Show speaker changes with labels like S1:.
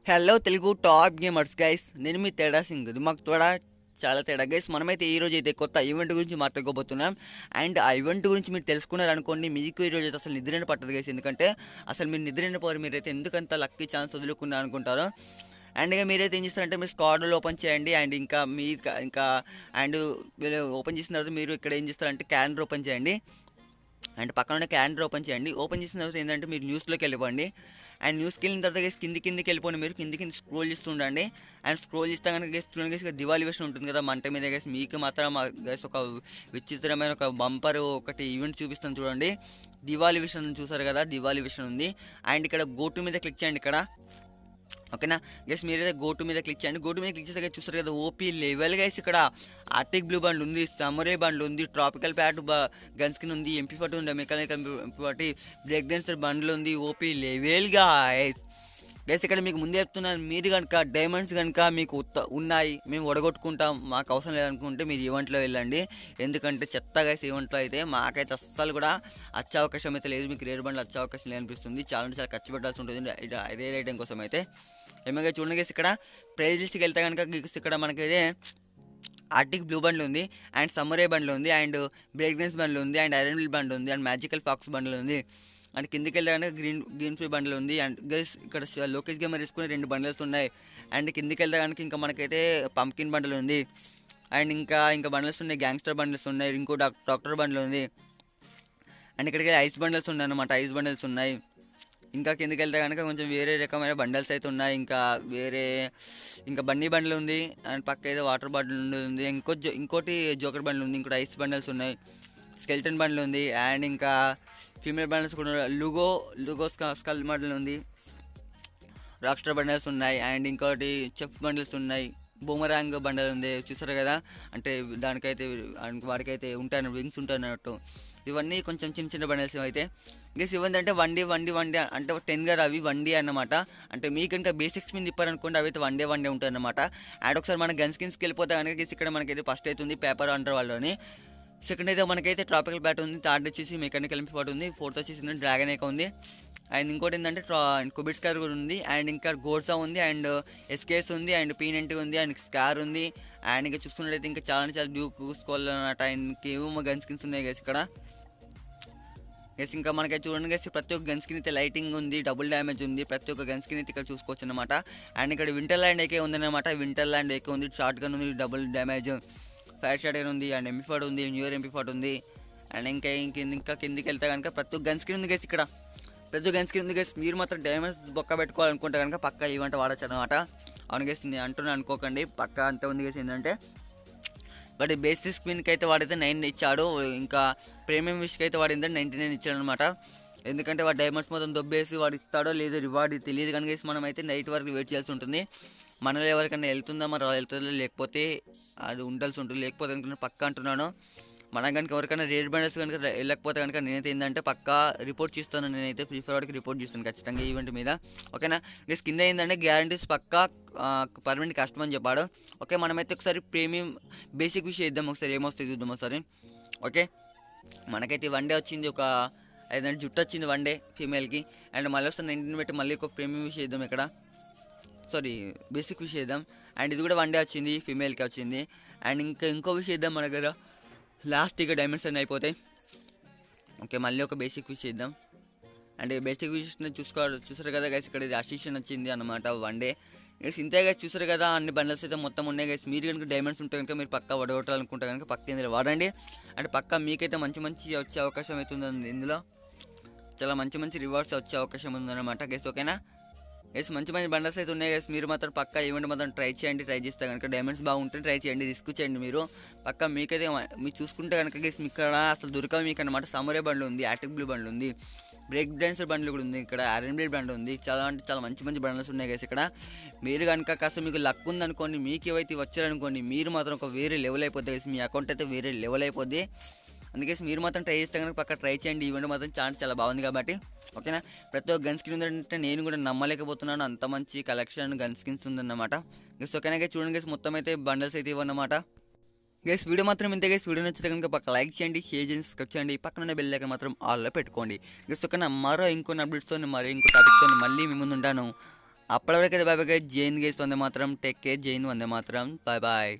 S1: Hello Telugu top gamers guys, నేను మీ తేడా సింగ్. ఇది మాకు తోడా చాలా తేడా గైస్. మనమైతే ఈరోజు అయితే కొత్త ఈవెంట్ గురించి మాట్లాడుకోబోతున్నాం. అండ్ ఆ ఈవెంట్ గురించి మీరు తెలుసుకున్నారనుకోండి, మీకు ఈరోజు అయితే అసలు నిద్రనే పట్టదు గైస్. ఎందుకంటే అసలు మీరు నిద్రనే పోరు, మీరైతే ఎందుకంత లక్కీ ఛాన్స్ వదులుకున్నారు అనుకుంటారో. అండ్ ఇక మీరైతే ఏం చేస్తారంటే మీరు స్క్వాడ్లో ఓపెన్ చేయండి. అండ్ ఇంకా మీ అండ్ వీళ్ళు ఓపెన్ చేసిన తర్వాత మీరు ఇక్కడ ఏం చేస్తారంటే క్యాలెండర్ ఓపెన్ చేయండి. అండ్ పక్కన ఉన్న క్యాలెండర్ ఓపెన్ చేయండి. ఓపెన్ చేసిన తర్వాత ఏంటంటే మీరు న్యూస్లోకి వెళ్ళిపోండి. అండ్ న్యూస్కి వెళ్ళిన తర్వాత గేస్ కిందికి వెళ్ళిపోండి. మీరు కిందికి స్క్రోల్ చేస్తూ ఉండండి. అండ్ స్క్రోల్ చేస్తే కనుక గేస్ చూడండి గేస్ దివాళీ వెర్షన్ ఉంటుంది కదా మంట మీద గేస్, మీకు మాత్రం గేస్ ఒక విచిత్రమైన ఒక బంపర్ ఒకటి ఈవెంట్ చూపిస్తాను చూడండి. దివాళీ వెర్షన్ చూసారు కదా, దివాళీ వెర్షన్ ఉంది. అండ్ ఇక్కడ గోటు మీద క్లిక్ చేయండి ఇక్కడ, ఓకేనా గైస్. మీరైతే గోటు మీద క్లిక్ చేయండి. గోటు మీద క్లిక్ చేస్తే చూస్తారు కదా ఓపీ లెవెల్ గైస్. ఇక్కడ ఆర్టిక్ బ్లూ బండ్ ఉంది, సమురే బండ్లు ఉంది, ట్రాపికల్ ప్యాట్ గన్ స్కిన్ ఉంది, MP40 ఉంది, మెకానికల్ MP40 బ్రేక్ డాన్సర్ బండ్లు ఉంది, ఓపీ లెవెల్గా గైస్. గైస్ ఇక్కడ మీకు ముందే చెప్తున్నాను, మీరు కనుక డైమండ్స్ కనుక మీకు ఉన్నాయి, మేము ఒడగొట్టుకుంటాం, మాకు అవసరం లేదనుకుంటే మీరు ఈవెంట్లో వెళ్ళండి. ఎందుకంటే చెత్త గైస్ ఈవెంట్లో అయితే మాకైతే అస్సలు కూడా వచ్చే అవకాశం అయితే లేదు. మీకు రేర్ బండ్లు వచ్చే అవకాశం లేదనిపిస్తుంది. చాలా ఖర్చు పెట్టాల్సి ఉంటుంది రేర్ ఐటెం కోసం అయితే. ఏమైనా చూడండి గైస్, ఇక్కడ ప్రైజ్ లిస్ట్కి వెళ్తే కనుక ఇక్కడ మనకైతే ఆర్టిక్ బ్లూ బండ్లు ఉంది, అండ్ సమ్మరే బండ్లు ఉంది, అండ్ బ్రేక్ డాన్స్ బండ్లు ఉంది, అండ్ ఐరన్ విల్ బండ్లు ఉంది, అండ్ మ్యాజికల్ ఫాక్స్ బండ్లు ఉంది. అండ్ కిందికి వెళ్ళడానికి గ్రీన్ ఫ్రీ బండ్లు ఉంది. అండ్ గైస్ ఇక్కడ లోకేష్ గేమర్ తీసుకుని 2 బండ్లస్ ఉన్నాయి. అండ్ కిందికి వెళ్ళడానికి ఇంకా మనకైతే పంకిన్ బండ్లు ఉంది. అండ్ ఇంకా బండ్లస్ ఉన్నాయి, గ్యాంగ్స్టర్ బండ్లస్ ఉన్నాయి, ఇంకో డాక్టర్ బండ్లు ఉంది. అండ్ ఇక్కడికి ఐస్ బండ్లస్ ఉన్నాయి అన్నమాట, ఐస్ బండ్లస్ ఉన్నాయి. ఇంకా కిందకి వెళ్తే కనుక కొంచెం వేరే రకమైన బండల్స్ అయితే ఉన్నాయి. ఇంకా బన్నీ బండ్లు ఉంది. అండ్ పక్క ఏదో వాటర్ బాటిల్ ఉంది. ఇంకోటి జోకర్ బండ్లు ఉంది. ఇంకోటి ఐస్ బండల్స్ ఉన్నాయి, స్కెల్టన్ బండ్లు ఉంది. అండ్ ఇంకా ఫీమేల్ బండల్స్ కూడా లుగో స్కల్ బండ్లు ఉంది, రాక్ స్టార్ బండల్స్ ఉన్నాయి. అండ్ ఇంకోటి చెఫ్ బండిల్స్ ఉన్నాయి, బూమరాంగ్ బండల్ ఉంది. చూసారు కదా, అంటే వాడికైతే ఉంటాయి, వింగ్స్ ఉంటాయి అన్నట్టు. ఇవన్నీ కొంచెం చిన్న బండల్స్ అయితే గెస్. ఇవన్నీ అంటే వన్ డే అంటే 10 గారు అవి 1 డే అన్నమాట. అంటే మీకు కనుక బేసిక్స్ మీద తిప్పారనుకోండి అవి అయితే వన్ డే ఉంటాయి అన్నమాట. అండ్ ఒకసారి మన గన్ స్కిన్స్కి వెళ్ళిపోతే కనుక గెస్ ఇక్కడ మనకైతే ఫస్ట్ అయితే ఉంది పేపర్ అండర్ వాళ్ళని, సెకండ్ అయితే మనకైతే ట్రాపికల్ బ్యాట్ ఉంది, థర్డ్ వచ్చేసి మెకానికల్ MP40 ఉంది, ఫోర్త్ వచ్చేసి డ్రాగన్ ఏక ఉంది. అండ్ ఇంకోటి ఏంటంటే కుబిట్ స్కార్ కూడా ఉంది. అండ్ ఇంకా గోర్సా ఉంది, అండ్ SKS ఉంది, అండ్ P90 ఉంది, అండ్ స్కార్ ఉంది. అండ్ ఇంకా చూసుకున్నట్టయితే ఇంకా చాలా డ్యూక్ స్కోల్ అన్నమాట. అండ్ ఏమో గన్ స్కిన్స్ ఉన్నాయి గైస్ ఇక్కడ గైస్. ఇంకా మనకైతే చూడండి గైస్, ప్రతి ఒక్క గన్ స్కిన్ అయితే లైటింగ్ ఉంది, డబుల్ డ్యామేజ్ ఉంది, ప్రతి ఒక్క గన్ స్కిన్ అయితే ఇక్కడ చూసుకోవచ్చు అనమాట. అండ్ ఇక్కడ వింటర్ ల్యాండ్ ఏకే ఉందన్నమాట, వింటర్ ల్యాండ్ ఏకే ఉంది, షార్ట్ గన్ ఉంది, double damage fire shot gun ఉంది, అండ్ MP40 ఉంది, న్యూ ఇయర్ MP40 ఉంది. అండ్ ఇంకా కిందికి వెళ్తే కనుక ప్రతి ఒక్క గన్ స్కిన్ ఉంది గైస్. ఇక్కడ ప్రతి గన్ స్కిన్ ఉంది గైస్. మీరు మాత్రం డైమండ్స్ బొక్క పెట్టుకోవాలనుకుంటే కనుక పక్క ఈవెంట్ వాడచ్చు అనమాట. అవును గైస్, నేను అంటున్నా అనుకోకండి, పక్క అంత ఉంది గైస్. ఏంటంటే బట్ బేసిక్ స్పిన్కి అయితే వాడైతే 9 ఇచ్చాడు, ఇంకా ప్రీమియం విష్కి అయితే వాడిందంటే 99 ఇచ్చాడు అనమాట. ఎందుకంటే వాడు డైమండ్స్ మొత్తం దొబ్బేసి వాడు ఇస్తాడో లేదో రివార్డ్ తెలియదు కనుక మనం అయితే నైట్ వరకు వెయిట్ చేయాల్సి ఉంటుంది. మనలో ఎవరికైనా వెళ్తుందా మరి వెళ్తుందో, లేకపోతే అది ఉండాల్సి ఉంటుంది. లేకపోతే కనుక పక్క అంటున్నాను, మన కనుక ఎవరికైనా రేడ్ బండల్స్ కనుక వెళ్ళకపోతే కనుక నేనైతే ఏంటంటే పక్కా రిపోర్ట్ చేస్తాను. నేనైతే ఫ్రీ ఫైర్ వాడికి రిపోర్ట్ చేస్తాను ఖచ్చితంగా ఈవెంట్ మీద, ఓకేనా. నెక్స్ట్ కింద ఏంటంటే గ్యారంటీస్ పక్కా పర్మనెంట్ కస్టమర్ అని చెప్పాడు. ఓకే, మనమైతే ఒకసారి ప్రీమియం బేసిక్ విషయం ఇద్దాం, ఒకసారి ఏమొస్తుంది చూద్దాం ఒకసారి. ఓకే, మనకైతే 1 డే వచ్చింది, ఒక 500 జుట్టు వచ్చింది 1 డే ఫీమేల్కి. అండ్ మళ్ళీ వస్తే 19 పెట్టి మళ్ళీ ఒక ప్రీమియం విషయం ఇద్దాం ఇక్కడ, సారీ బేసిక్ విషయం ఇద్దాం. అండ్ ఇది కూడా 1 డే వచ్చింది, ఫీమేల్కి వచ్చింది. అండ్ ఇంకో విషయం ఇద్దాం మన దగ్గర, లాస్ట్ ఇక డైమండ్స్ అన్నీ అయిపోతాయి. ఓకే, మళ్ళీ ఒక బేసిక్ విషయం ఇద్దాం. అండ్ బేసిక్ విషయం చూసారు కదా గైస్, ఇక్కడ ఇది అసిషన్ వచ్చింది అనమాట 1 డే. ఇంతే గైస్, చూసారు కదా అన్ని బండల్స్ అయితే మొత్తం ఉన్నాయి గైస్. మీరు కనుక డైమండ్స్ ఉంటే కనుక మీరు పక్కా వడగొట్టాలనుకుంటే కనుక పక్క ఇందులో వాడండి. అంటే పక్కా మీకైతే మంచి వచ్చే అవకాశం అవుతుంది. ఇందులో చాలా మంచి రివార్డ్స్ వచ్చే అవకాశం ఉందన్నమాట గైస్, ఓకేనా. గైస్ మంచి బండల్స్ అయితే ఉన్నాయి గైస్. మీరు మాత్రం పక్కా ఈవెంట్ మాత్రం ట్రై చేస్తే కనుక డైమండ్స్ బాగుంటే ట్రై చేయండి, రిస్క్ చేయండి. మీరు పక్కా మీకైతే మీరు చూసుకుంటే కనుక గైస్ ఇక్కడ అసలు దొరకవు మీకు అనమాట. సమురే బండ్లు ఉంది, ఆర్టిక్ బ్లూ బండ్లు ఉంది, బ్రేక్ డాన్సర్ బండ్లు కూడా ఉంది, ఇక్కడ ఐరన్ బ్లేడ్ బండ్ ఉంది. చాలా అంటే చాలా మంచి బండ్లస్ ఉన్నాయి గైస్ ఇక్కడ. మీరు కనుక కాస్త మీకు లక్ ఉందనుకోండి, మీకు ఏవైతే వచ్చారనుకోండి, మీరు మాత్రం ఒక వేరే లెవెల్ అయిపోద్ది గైస్, మీ అకౌంట్ అయితే వేరే లెవెల్ అయిపోద్ది. అందుకే మీరు మాత్రం ట్రై చేస్తే కనుక పక్క ట్రై చేయండి. ఈవెంట్ మాత్రం చాలా బాగుంది కాబట్టి, ఓకేనా. ప్రతి ఒక్క గన్ స్కిన్ ఉందంటే నేను కూడా నమ్మలేకపోతున్నాను, అంత మంచి కలెక్షన్ గన్ స్కిన్స్ ఉందన్నమాట గైస్, ఓకేనా. గైస్ చూడండి గైస్, మొత్తం అయితే బండల్స్ అయితే ఇవ్వన్నమాట గైస్. వీడియో మాత్రం ఇంతే గైస్. వీడియో నచ్చితే కనుక పక్క లైక్ చేయండి, షేర్ చేయండి, సబ్స్క్రైబ్ చేయండి, పక్కన బెల్ ఐకాన్ మాత్రం ఆల్లో పెట్టుకోండి గైస్, ఓకేనా. ఇంకొన్ని అప్డేట్స్తో ఇంకో టాపిక్తో మళ్ళీ మీ ముందు ఉంటాను. అప్పటివరకైతే బాయ్ బాయ్ గైస్. జైన్ గైస్ వందే మాత్రం. Take care. జైన్ వందే మాత్రం. Bye bye.